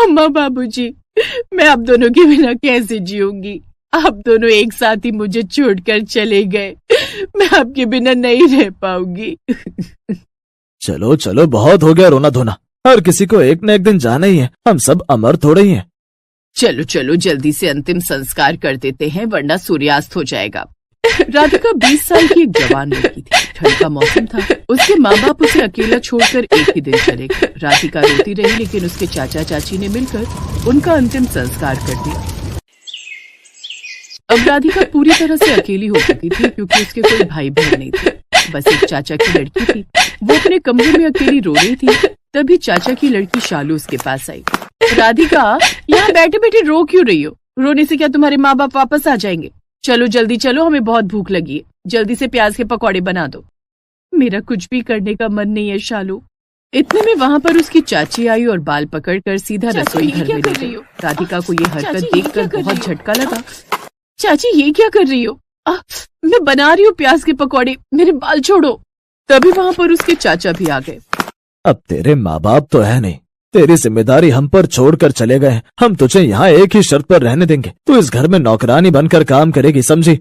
अम्मा बाबूजी, मैं आप दोनों के बिना कैसे जीऊंगी? आप दोनों एक साथ ही मुझे छोड़कर चले गए, मैं आपके बिना नहीं रह पाऊंगी। चलो चलो, बहुत हो गया रोना धोना। हर किसी को एक न एक दिन जाना ही है, हम सब अमर थोड़े ही हैं। चलो चलो, जल्दी से अंतिम संस्कार कर देते हैं, वरना सूर्यास्त हो जाएगा। राधिका 20 साल की एक जवान लड़की थी। ठंड का मौसम था। उसके माँ बाप उसे अकेला छोड़कर एक ही दिन चले गए। राधिका रोती रही, लेकिन उसके चाचा चाची ने मिलकर उनका अंतिम संस्कार कर दिया। अब राधिका पूरी तरह से अकेली हो चुकी थी, क्योंकि उसके कोई भाई बहन नहीं थे। बस एक चाचा की लड़की थी। वो अपने कमरे में अकेली रो रही थी। तभी चाचा की लड़की शालू उसके पास आई। राधिका, यहाँ बैठे बैठे रो क्यों रही हो? रोने से क्या तुम्हारे माँ बाप वापस आ जाएंगे? चलो जल्दी चलो, हमें बहुत भूख लगी है। जल्दी से प्याज के पकौड़े बना दो। मेरा कुछ भी करने का मन नहीं है शालू। इतने में वहाँ पर उसकी चाची आई और बाल पकड़कर सीधा रसोई घर में ले गई। राधिका को ये हरकत देखकर बहुत झटका लगा। चाची, ये क्या कर रही हो? मैं बना रही हूँ प्याज के पकौड़े, मेरे बाल छोड़ो। तभी वहाँ पर उसके चाचा भी आ गए। अब तेरे माँ बाप तो है नहीं, तेरी जिम्मेदारी हम पर छोड़कर चले गए। हम तुझे यहाँ एक ही शर्त पर रहने देंगे, तू इस घर में नौकरानी बनकर काम करेगी, समझी?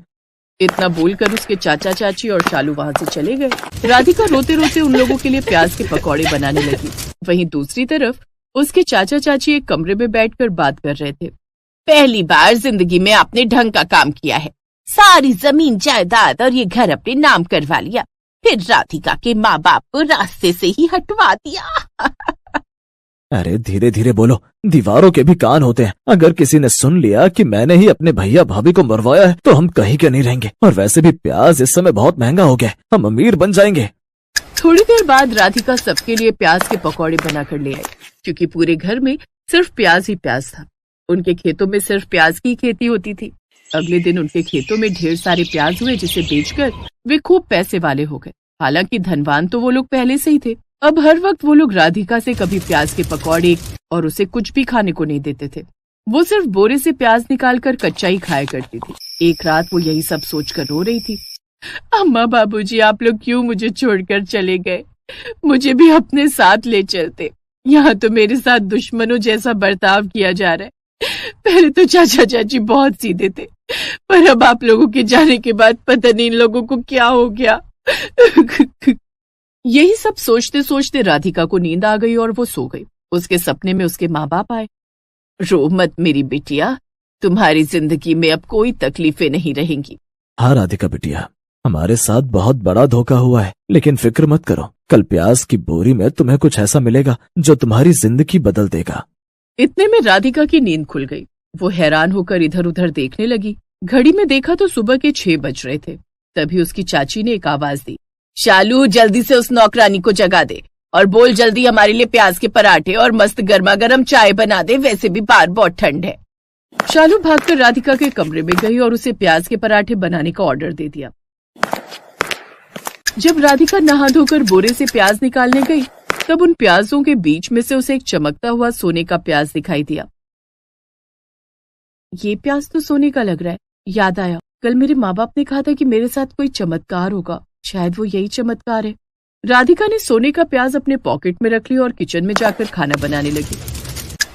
इतना बोलकर उसके चाचा चाची और शालू वहाँ से चले गए। राधिका रोते रोते उन लोगों के लिए प्याज के पकौड़े बनाने लगी। वहीं दूसरी तरफ उसके चाचा चाची एक कमरे में बैठकर बात कर रहे थे। पहली बार जिंदगी में आपने ढंग का काम किया है। सारी जमीन जायदाद और ये घर अपने नाम करवा लिया, फिर राधिका के माँ बाप को रास्ते से ही हटवा दिया। अरे धीरे धीरे बोलो, दीवारों के भी कान होते हैं। अगर किसी ने सुन लिया कि मैंने ही अपने भैया भाभी को मरवाया है तो हम कहीं के नहीं रहेंगे। और वैसे भी प्याज इस समय बहुत महंगा हो गया, हम अमीर बन जाएंगे। थोड़ी देर बाद राधिका सबके लिए प्याज के पकौड़े बनाकर ले आई, क्योंकि पूरे घर में सिर्फ प्याज ही प्याज था। उनके खेतों में सिर्फ प्याज की खेती होती थी। अगले दिन उनके खेतों में ढेर सारे प्याज हुए, जिसे बेचकर वे खूब पैसे वाले हो गए। हालांकि धनवान तो वो लोग पहले से ही थे। अब हर वक्त वो लोग राधिका से कभी प्याज के पकौड़े और उसे कुछ भी खाने को नहीं देते थे। वो सिर्फ बोरे से प्याज निकालकर कच्चा ही खाया करती थी। एक रात वो यही सब सोचकर रो रही थी। अम्मा बाबूजी, आप लोग क्यों मुझे छोड़कर चले गए? मुझे भी अपने साथ ले चलते। यहाँ तो मेरे साथ दुश्मनों जैसा बर्ताव किया जा रहा है। पहले तो चाचा चाची बहुत सीधे थे, पर अब आप लोगों के जाने के बाद पता नहीं इन लोगों को क्या हो गया। यही सब सोचते सोचते राधिका को नींद आ गई और वो सो गई। उसके सपने में उसके माँ बाप आए। रो मत मेरी बिटिया, तुम्हारी जिंदगी में अब कोई तकलीफें नहीं रहेंगी। हाँ राधिका बिटिया, हमारे साथ बहुत बड़ा धोखा हुआ है, लेकिन फिक्र मत करो। कल प्याज की बोरी में तुम्हें कुछ ऐसा मिलेगा जो तुम्हारी जिंदगी बदल देगा। इतने में राधिका की नींद खुल गई। वो हैरान होकर इधर उधर देखने लगी। घड़ी में देखा तो सुबह के 6 बज रहे थे। तभी उसकी चाची ने एक आवाज दी। शालू, जल्दी से उस नौकरानी को जगा दे और बोल जल्दी हमारे लिए प्याज के पराठे और मस्त गर्मा गर्म चाय बना दे, वैसे भी बाहर बहुत ठंड है। शालू भागकर राधिका के कमरे में गई और उसे प्याज के पराठे बनाने का ऑर्डर दे दिया। जब राधिका नहा धोकर बोरे से प्याज निकालने गई, तब उन प्याजों के बीच में से उसे एक चमकता हुआ सोने का प्याज दिखाई दिया। ये प्याज तो सोने का लग रहा है। याद आया, कल मेरे माँ बाप ने कहा था कि मेरे साथ कोई चमत्कार होगा। शायद वो यही चमत्कार है। राधिका ने सोने का प्याज अपने पॉकेट में रख लिया और किचन में जाकर खाना बनाने लगी।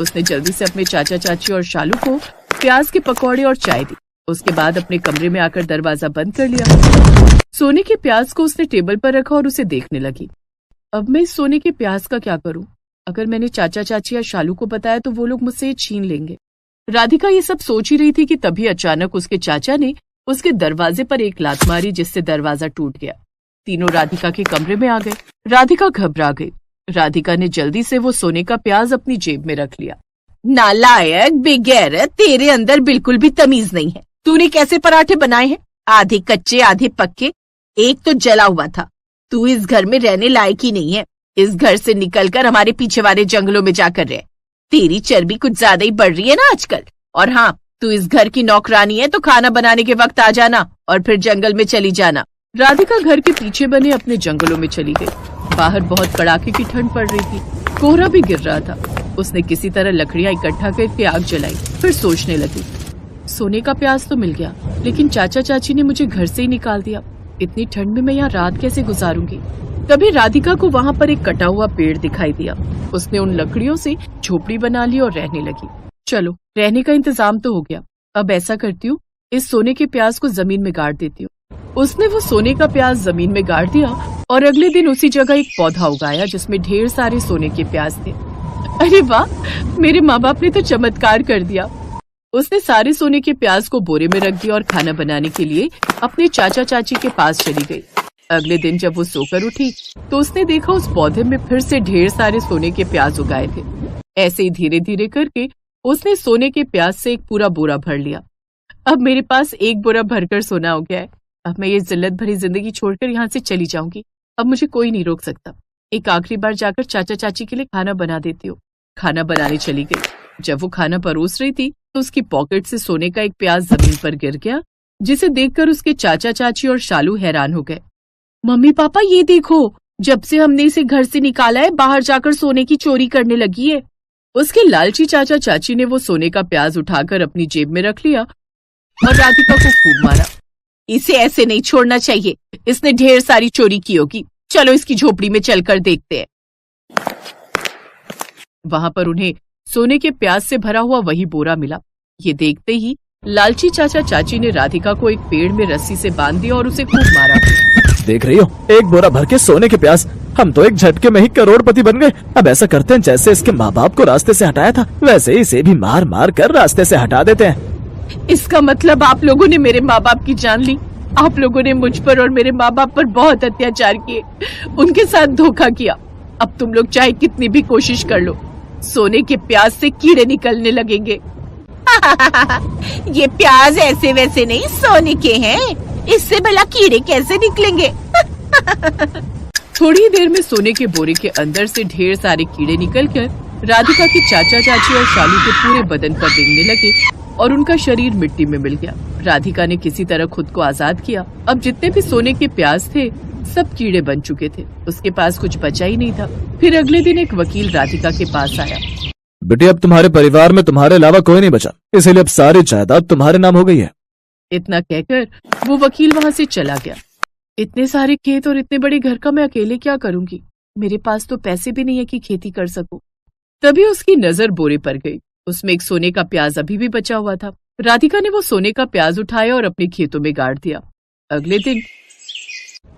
उसने जल्दी से अपने चाचा चाची और शालू को प्याज के पकौड़े और चाय दी। उसके बाद अपने कमरे में आकर दरवाजा बंद कर लिया। सोने के प्याज को उसने टेबल पर रखा और उसे देखने लगी। अब मैं इस सोने के प्याज का क्या करूं? अगर मैंने चाचा चाची या शालू को बताया तो वो लोग मुझसे ये छीन लेंगे। राधिका ये सब सोच ही रही थी कि तभी अचानक उसके चाचा ने उसके दरवाजे पर एक लात मारी, जिससे दरवाजा टूट गया। तीनों राधिका के कमरे में आ गए। राधिका घबरा गई। राधिका ने जल्दी से वो सोने का प्याज अपनी जेब में रख लिया। नालायक, बेगैरत, तेरे अंदर बिल्कुल भी तमीज नहीं है। तूने कैसे पराठे बनाए हैं? आधे कच्चे आधे पक्के, एक तो जला हुआ था। तू इस घर में रहने लायक ही नहीं है। इस घर से निकलकर हमारे पीछे वाले जंगलों में जाकर रह। तेरी चर्बी कुछ ज्यादा ही बढ़ रही है ना आजकल। और हाँ, तू इस घर की नौकरानी है तो खाना बनाने के वक्त आ जाना और फिर जंगल में चली जाना। राधिका घर के पीछे बने अपने जंगलों में चली गई। बाहर बहुत कड़ाके की ठंड पड़ रही थी। कोहरा भी गिर रहा था। उसने किसी तरह लकड़ियां इकट्ठा करके आग जलाई। फिर सोचने लगी, सोने का प्याज तो मिल गया, लेकिन चाचा चाची ने मुझे घर से ही निकाल दिया। इतनी ठंड में मैं यहाँ रात कैसे गुजारूंगी? तभी राधिका को वहाँ पर एक कटा हुआ पेड़ दिखाई दिया। उसने उन लकड़ियों से झोपड़ी बना ली और रहने लगी। चलो, रहने का इंतजाम तो हो गया। अब ऐसा करती हूँ, इस सोने के प्याज को जमीन में गाड़ देती हूँ। उसने वो सोने का प्याज जमीन में गाड़ दिया और अगले दिन उसी जगह एक पौधा उगाया जिसमें ढेर सारे सोने के प्याज थे। अरे वाह, मेरे माँ बाप ने तो चमत्कार कर दिया। उसने सारे सोने के प्याज को बोरे में रख दिया और खाना बनाने के लिए अपने चाचा चाची के पास चली गई। अगले दिन जब वो सोकर उठी तो उसने देखा उस पौधे में फिर से ढेर सारे सोने के प्याज उगाए थे। ऐसे ही धीरे धीरे करके उसने सोने के प्याज से एक पूरा बोरा भर लिया। अब मेरे पास एक बोरा भरकर सोना हो गया है। अब मैं ये जिल्लत भरी जिंदगी छोड़कर यहाँ से चली जाऊंगी। अब मुझे कोई नहीं रोक सकता। एक आखिरी बार जाकर चाचा चाची के लिए खाना बना देती हूँ। खाना बनाने चली गई। जब वो खाना परोस रही थी तो उसकी पॉकेट से सोने का एक प्याज जमीन पर गिर गया, जिसे देखकर उसके चाचा चाची और शालू हैरान हो गए। मम्मी पापा, ये देखो, जब से हमने इसे घर से निकाला है बाहर जाकर सोने की चोरी करने लगी है। उसके लालची चाचा चाची ने वो सोने का प्याज उठाकर अपनी जेब में रख लिया और राधिका को खूब मारा। इसे ऐसे नहीं छोड़ना चाहिए, इसने ढेर सारी चोरी की होगी। चलो इसकी झोपड़ी में चलकर देखते हैं। वहां पर उन्हें सोने के प्याज से भरा हुआ वही बोरा मिला। ये देखते ही लालची चाचा चाची ने राधिका को एक पेड़ में रस्सी से बांध दिया और उसे खूब मारा। देख रही हो, एक बोरा भर के सोने के प्याज। हम तो एक झटके में ही करोड़पति बन गए। अब ऐसा करते हैं, जैसे इसके माँ बाप को रास्ते से हटाया था वैसे ही इसे भी मार मार कर रास्ते से हटा देते हैं। इसका मतलब आप लोगों ने मेरे माँ बाप की जान ली। आप लोगों ने मुझ पर और मेरे माँ बाप पर बहुत अत्याचार किए, उनके साथ धोखा किया। अब तुम लोग चाहे कितनी भी कोशिश कर लो, सोने के प्याज से कीड़े निकलने लगेंगे। ये प्याज ऐसे वैसे नहीं, सोने के हैं, इससे भला कीड़े कैसे निकलेंगे? थोड़ी देर में सोने के बोरे के अंदर से ढेर सारे कीड़े निकलकर राधिका के चाचा चाची और शालू के पूरे बदन पर रेंगने लगे और उनका शरीर मिट्टी में मिल गया। राधिका ने किसी तरह खुद को आजाद किया। अब जितने भी सोने के प्याज थे सब कीड़े बन चुके थे। उसके पास कुछ बचा ही नहीं था। फिर अगले दिन एक वकील राधिका के पास आया। बेटी, अब तुम्हारे परिवार में तुम्हारे अलावा कोई नहीं बचा, इसीलिए अब सारी जायदाद तुम्हारे नाम हो गई है। इतना कहकर वो वकील वहाँ से चला गया। इतने सारे खेत और इतने बड़े घर का मैं अकेले क्या करूंगी? मेरे पास तो पैसे भी नहीं है कि खेती कर सकूं। तभी उसकी नजर बोरे पर गई। उसमें एक सोने का प्याज अभी भी बचा हुआ था। राधिका ने वो सोने का प्याज उठाया और अपने खेतों में गाड़ दिया। अगले दिन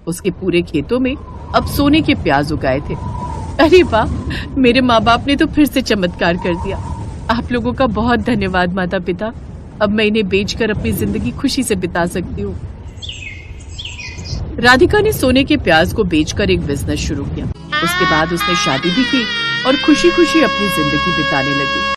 उसके पूरे खेतों में अब सोने के प्याज उगाए थे। अरे वाह, मेरे माँ बाप ने तो फिर से चमत्कार कर दिया। आप लोगों का बहुत धन्यवाद माता पिता। अब मैं इन्हें बेचकर अपनी जिंदगी खुशी से बिता सकती हूँ। राधिका ने सोने के प्याज को बेचकर एक बिजनेस शुरू किया। उसके बाद उसने शादी भी की और खुशी खुशी अपनी जिंदगी बिताने लगी।